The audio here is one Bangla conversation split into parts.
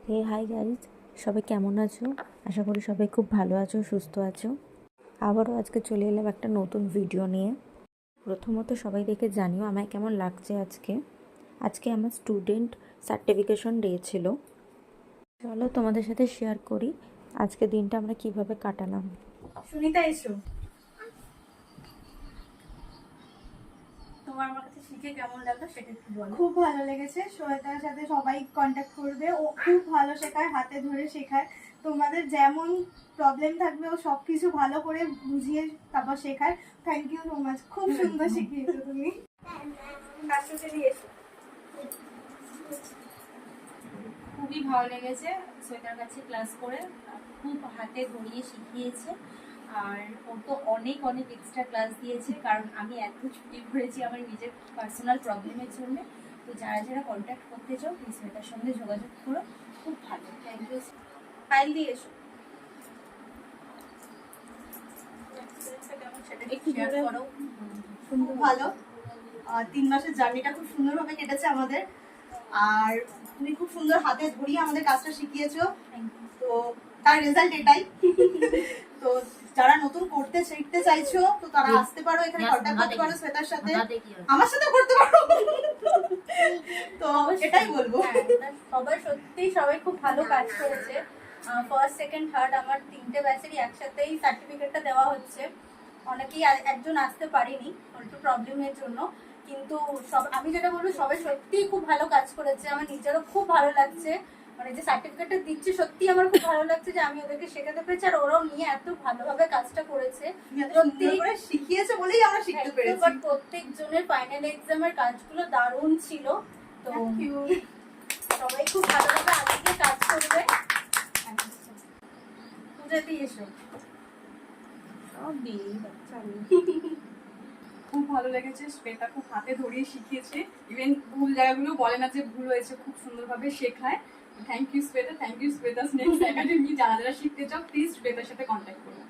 হে হাই গাইজ, সবাই কেমন আছো? আশা করি সবাই খুব ভালো আছো, সুস্থ আছো। আবারও আজকে চলে এলাম একটা নতুন ভিডিও নিয়ে। প্রথমত সবাই দেখে জানিও আমায় কেমন লাগছে আজকে। আজকে আমার স্টুডেন্ট সার্টিফিকেশন ডে ছিল। চলো তোমাদের সাথে শেয়ার করি আজকে দিনটা আমরা কিভাবে কাটালাম। সুনিতা, এসো। তোমার আমার কাছে শিখে কেমন লাগলো সেটা একটু বলো। খুব ভালো লেগেছে। শ্বেতার সাথে সবাই কন্ট্যাক্ট করবে, ও খুব ভালো শেখায়, হাতে ধরে শেখায়। তোমাদের যেমন প্রবলেম থাকবে ও সবকিছু ভালো করে বুঝিয়ে তারপর শেখায়। থ্যাংক ইউ সো মাচ, খুব সুন্দর শিখিয়েছো তুমি। খুবই ভালো লেগেছে শ্বেতার কাছে ক্লাস করে, খুব হাতে ধরিয়ে শিখিয়েছে। আর ও তো অনেক অনেক এক্সট্রা ক্লাস দিয়েছে, কারণ আমি এত ছুটি করেছি আমার নিজের পার্সোনাল প্রবলেমের জন্য। তো যারা যারা কন্ট্যাক্ট করতে চাও প্লিজ শ্বেতার সঙ্গে যোগাযোগ করো, খুব ভালো। Thank you. ফাইল দিয়ে এসো। একটু শেয়ার করো। খুব ভালো। 3 মাসের জার্নিটা খুব সুন্দরভাবে কেটেছে আমাদের। আর তুমি খুব সুন্দর হাতে ধরিয়ে আমাদের কাজটা শিখিয়েছো। তো তার রেজাল্ট এটাই। তো যারা নতুন করতে শিখতে চাইছো তো তারা আসতে পারো, এখানে কন্ট্যাক্ট করতে পারো শ্বেতার সাথে, আমার সাথে করতে পারো। তো এটাই বলবো। সবাই সত্যি সবাই খুব ভালো কাজ করেছে। ফার্স্ট সেকেন্ড থার্ড আমার 3টে ব্যাচেরই একসাথেই সার্টিফিকেটটা দেওয়া হচ্ছে। অনেকেই একজন আসতে পারেনি একটু প্রবলেমের জন্য, কিন্তু আমি যেটা বলবো সবাই সত্যি খুব ভালো কাজ করেছে। আমার নিজেরও খুব ভালো লাগছে, মানে যে সার্টিফিকেটটা দিচ্ছে সত্যি আমার খুব ভালো লাগছে যে আমি ওদেরকে শেখাতে পেরেছি আর ওরাও নিয়ে এত ভালোভাবে কাজটা করেছে। সত্যি করে শিখিয়েছে বলেই আমরা শিখতে পেরেছি। প্রত্যেক জনের ফাইনাল এক্সামের কাজগুলো দারুণ ছিল। তো সবাই খুব ভালোভাবে আজকে কাজ করবে। পূজাতে এসো। খুব ভালো লেগেছে। শ্বেতা খুব হাতে ধরিয়ে শিখিয়েছে, ইভেন ভুল জায়গাগুলো বলে না যে ভুল হয়েছে, খুব সুন্দরভাবে শেখায়। Thank you Shweta, thank you Shweta Snacks Academy. যারা যারা শিখতে চাও প্লিজ শ্বেতার সাথে কন্ট্যাক্ট করো।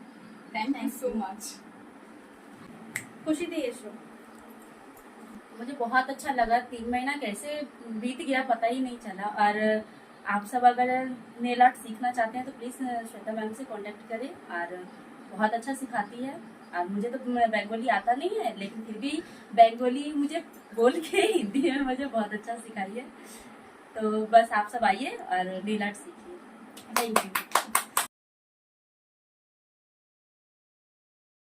Thank you so much. खुशी दे एसो। मुझे बहुत अच्छा लगा, 3 महीना कैसे बीत गया पता ही नहीं चला। और आप सब अगर नेल आर्ट सीखना चाहते हैं तो प्लीज श्वेता मैम से कांटेक्ट करें। और बहुत अच्छा सिखाती है। और मुझे तो बंगाली आता नहीं है, लेकिन फिर भी बंगाली मुझे बोल के हिंदी में मुझे बहुत अच्छा सिखाई है। तो बस आप सब आइए और नेल आर्ट सीखिए। Thank you.